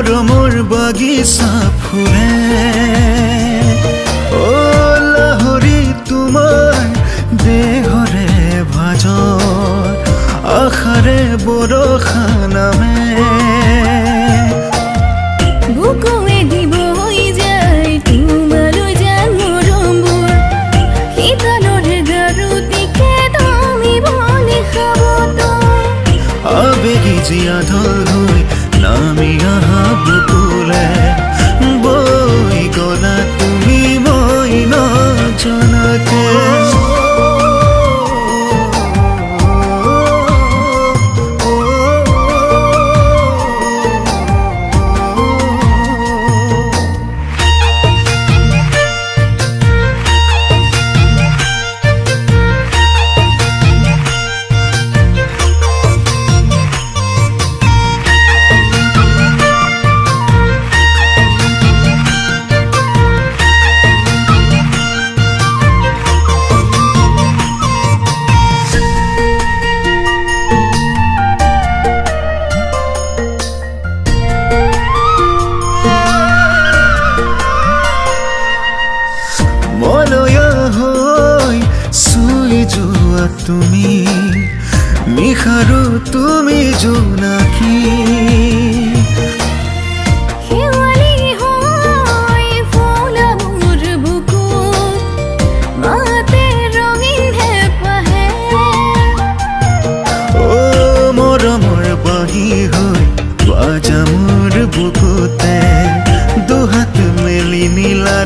মৰমৰ বাগিচা ফুৰে অ লাহৰি তোমাৰ দেহৰে ভাজৰ আশাৰে বৰষা নামে বুকুৱে দিব হৈ যায় তোমালৈ যেন মৰমবোৰ শীতলৰে গাৰুটিকে ধমিবলে খাবতো আবেগী জীয়া ঢল হৈ নামি আহা বুকুলে বৈ গলা তুমি মই নজনাকে তুমি নিশাৰো তুমি জোনাকী শেৱালি হৈ ফুলা মোৰ বুকুত মাতে ৰঙীন হেঁপাহে অ মৰমৰ বাঁহী হৈ বাজা মোৰ বুকুতে দুহাত মেলি নীলা